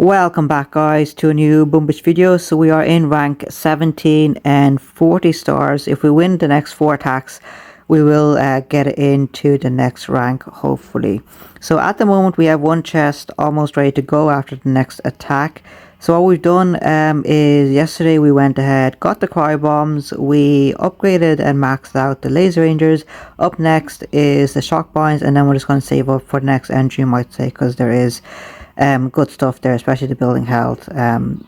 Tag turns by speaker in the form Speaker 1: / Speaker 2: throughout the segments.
Speaker 1: Welcome back guys to a new Boombish video. So we are in rank 17 and 40 stars. If we win the next 4 attacks, we will get into the next rank hopefully. So at the moment we have one chest almost ready to go after the next attack. So what we've done is yesterday we went ahead, got the CryoBombs, we upgraded and maxed out the Laser Rangers. Up next is the Shock Binds, and then we're just going to save up for the next entry, you might say, because there is good stuff there, especially the building health.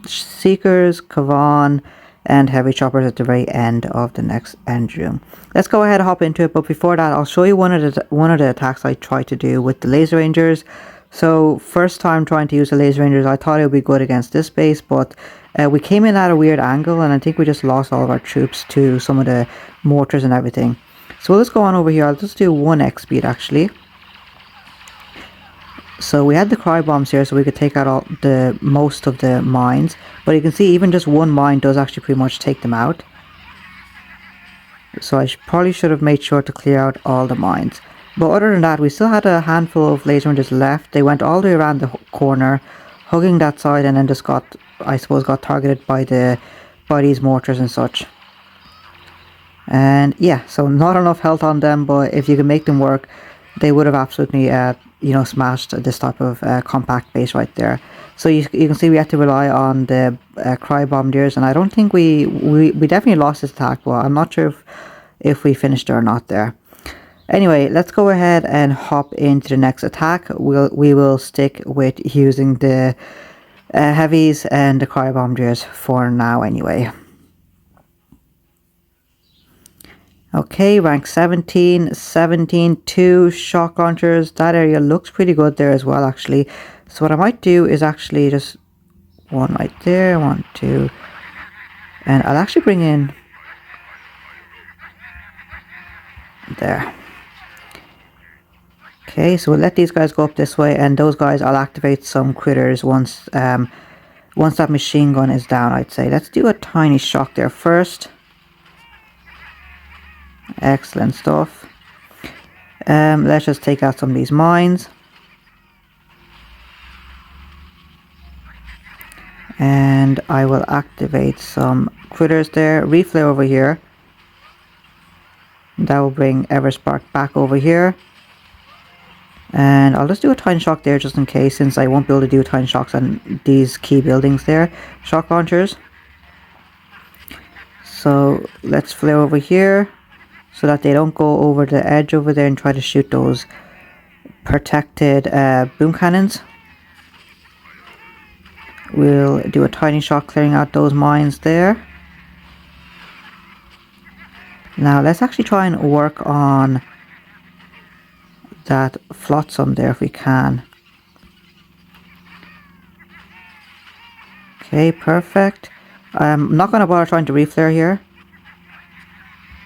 Speaker 1: Seekers, Kavan, and Heavy Choppers at the very end of the next end room. Let's go ahead and hop into it, but before that I'll show you one of the attacks I tried to do with the Laser Rangers. So first time trying to use the Laser Rangers, I thought it would be good against this base, but we came in at a weird angle and I think we just lost all of our troops to some of the mortars and everything. So let's go on over here. I'll just do 1x speed actually. So we had the CryoBombs here so we could take out most of the mines, but you can see even just one mine does actually pretty much take them out. So I probably should have made sure to clear out all the mines. But other than that, we still had a handful of Laser Rangers left. They went all the way around the corner, hugging that side, and then just got, I suppose, got targeted by these mortars and such. And yeah, so not enough health on them, but if you can make them work, they would have absolutely, smashed this type of compact base right there. So you can see we had to rely on the CryoBomb, and I don't think we definitely lost this attack, but I'm not sure if we finished it or not there. Anyway, let's go ahead and hop into the next attack. We will stick with using the heavies and the CryoBomb for now anyway. Okay, rank 17, 2 shock launchers. That area looks pretty good there as well actually. So what I might do is actually just one right there, 1, 2, and I'll actually bring in there. Okay, so we'll let these guys go up this way, and those guys I'll activate some critters once that machine gun is down, I'd say. Let's do a tiny shock there first. Excellent stuff. Let's just take out some of these mines. And I will activate some critters there. Reflare over here. That will bring Everspark back over here. And I'll just do a tiny shock there just in case, since I won't be able to do tiny shocks on these key buildings there. Shock launchers. So let's flare over here so that they don't go over the edge over there and try to shoot those protected boom cannons. We'll do a tiny shock clearing out those mines there. Now let's actually try and work on that flotsam there if we can. Okay, perfect. I'm not going to bother trying to reflare here.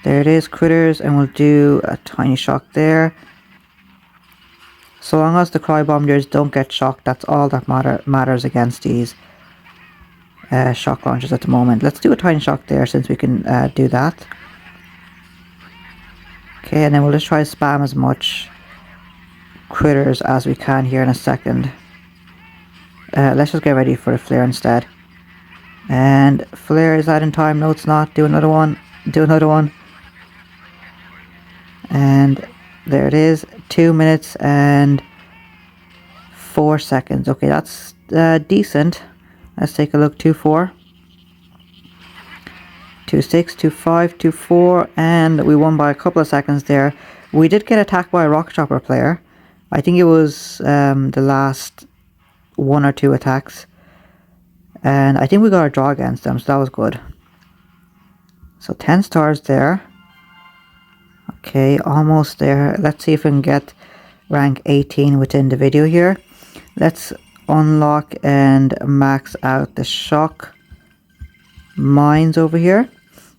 Speaker 1: There it is, critters, and we'll do a tiny shock there. So long as the CryoBombers don't get shocked, that's all that matters against these shock launchers at the moment. Let's do a tiny shock there since we can do that. Okay, and then we'll just try to spam as much critters as we can here in a second. Let's just get ready for the flare instead. And flare, is that in time? No, it's not. Do another one. Do another one. And there it is. 2 minutes and 4 seconds. Okay, that's decent. Let's take a look. 2-4. 2-6, 2-5, 2-4, and we won by a couple of seconds there. We did get attacked by a rocket chopper player. I think it was the last 1 or 2 attacks, and I think we got a draw against them, so that was good. So 10 stars there. Okay, almost there. Let's see if we can get rank 18 within the video here. Let's unlock and max out the shock mines over here.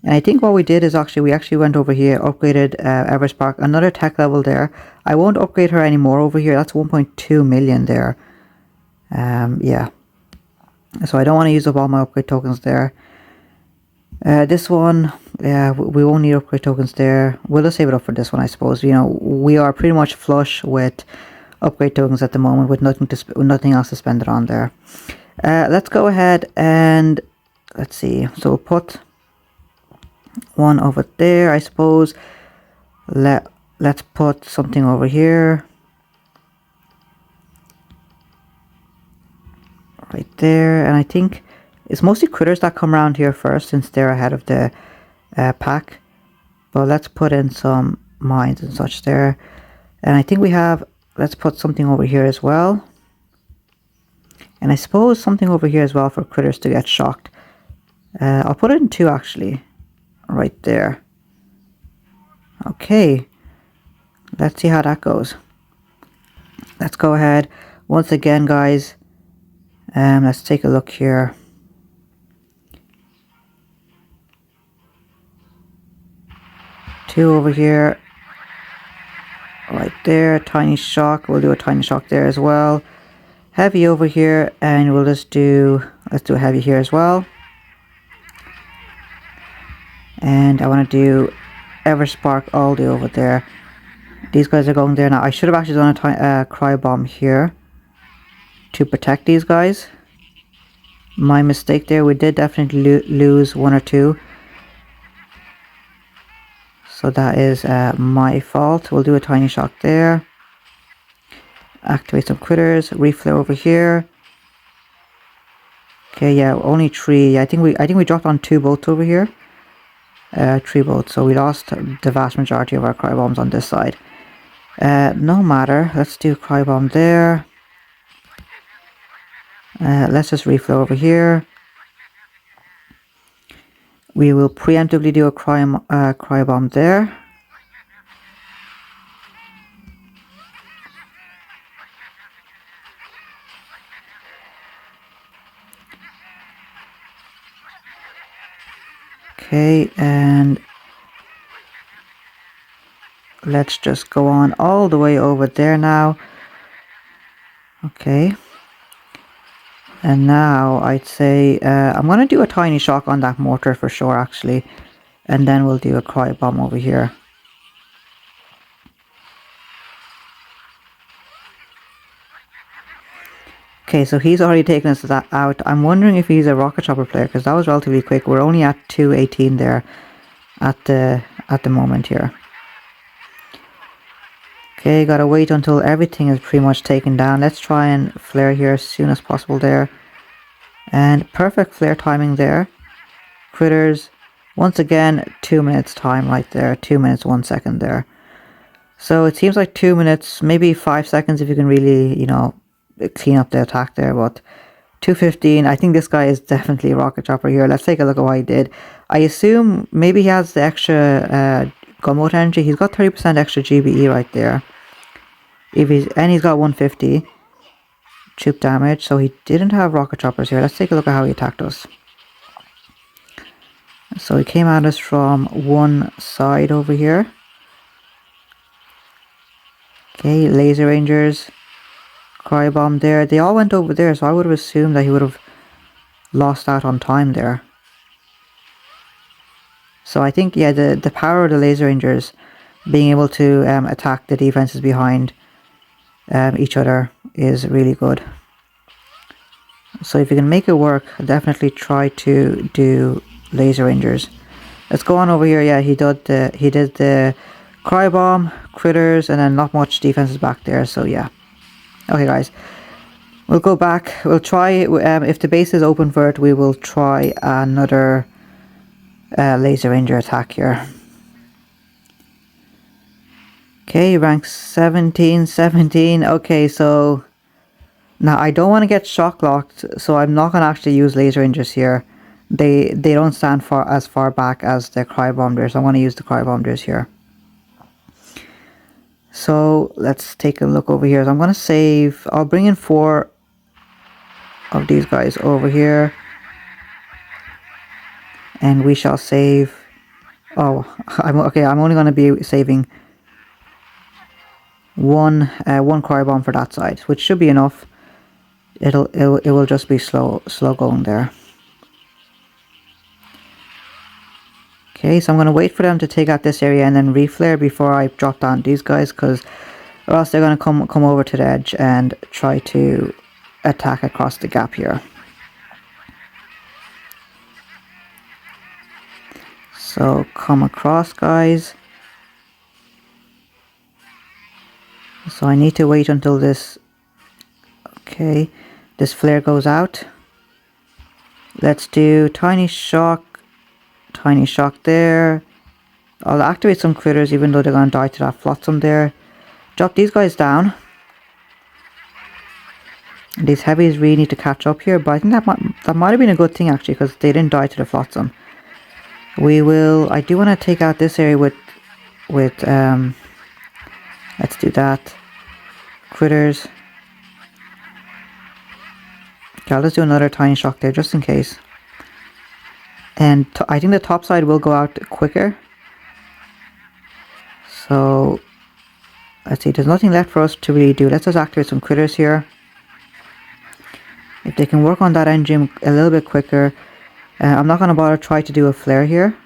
Speaker 1: And I think what we did is we actually went over here, upgraded Everspark, another tech level there. I won't upgrade her anymore over here. That's 1.2 million there. Yeah. So I don't want to use up all my upgrade tokens there. This one, yeah, we won't need upgrade tokens there. We'll just save it up for this one, I suppose. You know, we are pretty much flush with upgrade tokens at the moment, with nothing else to spend it on there. Let's go ahead and let's see. So we'll put one over there, I suppose. Let's put something over here. Right there. And I think it's mostly critters that come around here first since they're ahead of the pack. But let's put in some mines and such there. And I think we have, let's put something over here as well. And I suppose something over here as well for critters to get shocked. I'll put it in 2 actually. Right there. Okay. Let's see how that goes. Let's go ahead. Once again, guys. Let's take a look here. Two over here. Right there. Tiny shock. We'll do a tiny shock there as well. Heavy over here. And we'll just do, let's do a heavy here as well. And I want to do Everspark all day over there. These guys are going there now. I should have actually done a CryoBomb here to protect these guys. My mistake there. We did definitely lose 1 or 2. So that is my fault. We'll do a tiny shock there. Activate some critters. Reflare over here. Okay, yeah, only 3. I think we dropped on 2 boats over here. 3 boats. So we lost the vast majority of our cryobombs on this side. No matter. Let's do CryoBomb there. Let's just reflow over here. We will preemptively do a CryoBomb there. Okay, and let's just go on all the way over there now. Okay. And now I'd say I'm going to do a tiny shock on that mortar for sure actually. And then we'll do a CryoBomb over here. Okay, so he's already taken us out. I'm wondering if he's a rocket chopper player because that was relatively quick. We're only at 218 there at the moment here. Okay, gotta wait until everything is pretty much taken down. Let's try and flare here as soon as possible there. And perfect flare timing there. Critters, once again, 2 minutes time right there. 2 minutes, 1 second there. So it seems like 2 minutes, maybe 5 seconds if you can really, you know, clean up the attack there. But 2:15, I think this guy is definitely a rocket chopper here. Let's take a look at what he did. I assume maybe he has the extra gunboat energy. He's got 30% extra GBE right there. And he's got 150 troop damage, so he didn't have rocket choppers here. Let's take a look at how he attacked us. So he came at us from one side over here. Okay, laser rangers, CryoBomb there. They all went over there, so I would have assumed that he would have lost out on time there. So I think, yeah, the power of the laser rangers being able to attack the defenses behind each other is really good. So if you can make it work, definitely try to do laser rangers. Let's go on over here. Yeah, he did the CryoBomb, critters, and then not much defenses back there. So yeah. Okay, guys, we'll go back. We'll try if the base is open for it, we will try another laser ranger attack here. Okay, rank 17. Okay, so now I don't want to get shock locked, so I'm not going to actually use laser rangers here. They don't stand as far back as the cryobombers. So I'm going to use the cryobombers here. So let's take a look over here. So I'm going to save. I'll bring in 4 of these guys over here, and we shall save. Oh, I'm only going to be saving one cryobomb for that side, which should be enough. It will just be slow going there. Okay, so I'm going to wait for them to take out this area and then reflare before I drop down these guys, or else they're going to come over to the edge and try to attack across the gap here. So come across, guys. So I need to wait until this, okay, this flare goes out. Let's do tiny shock there. I'll activate some critters even though they're going to die to that flotsam there. Drop these guys down. These heavies really need to catch up here, but I think that might have been a good thing actually, because they didn't die to the flotsam. I do want to take out this area with let's do that. Critters. Okay, I'll just do another tiny shock there just in case. And I think the top side will go out quicker. So let's see, there's nothing left for us to really do. Let's just activate some critters here. If they can work on that engine a little bit quicker. I'm not going to bother try to do a flare here.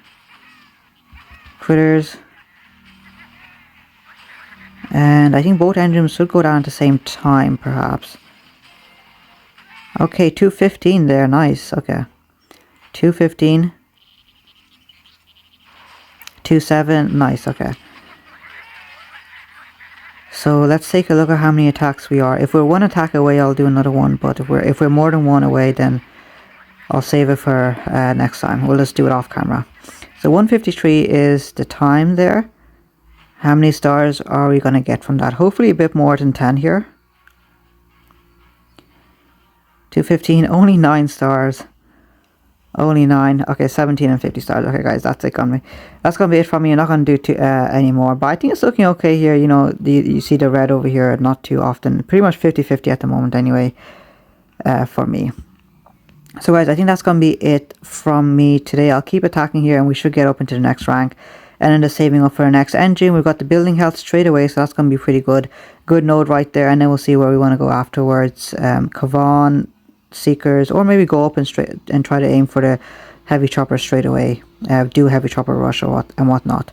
Speaker 1: Critters. And I think both engines should go down at the same time, perhaps. Okay, 215 there, nice, okay. 215. 27, nice, okay. So let's take a look at how many attacks we are. If we're one attack away, I'll do another one. But if we're more than one away, then I'll save it for next time. We'll just do it off camera. So 153 is the time there. How many stars are we going to get from that? Hopefully a bit more than 10 here. 215, only 9 stars. Only 9. Okay, 17 and 50 stars. Okay, guys, that's it on me. That's going to be it from me. I'm not going to do any more. But I think it's looking okay here. You know, you see the red over here not too often. Pretty much 50-50 at the moment anyway for me. So, guys, I think that's going to be it from me today. I'll keep attacking here and we should get up into the next rank. And then the saving up for the next engine. We've got the building health straight away. So that's going to be pretty good. Good node right there. And then we'll see where we want to go afterwards. Kavan, Seekers, or maybe go up and try to aim for the heavy chopper straight away. Do heavy chopper rush or whatnot.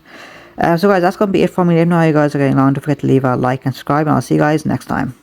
Speaker 1: So guys, that's going to be it for me. Let me know how you guys are getting along. Don't forget to leave a like and subscribe, and I'll see you guys next time.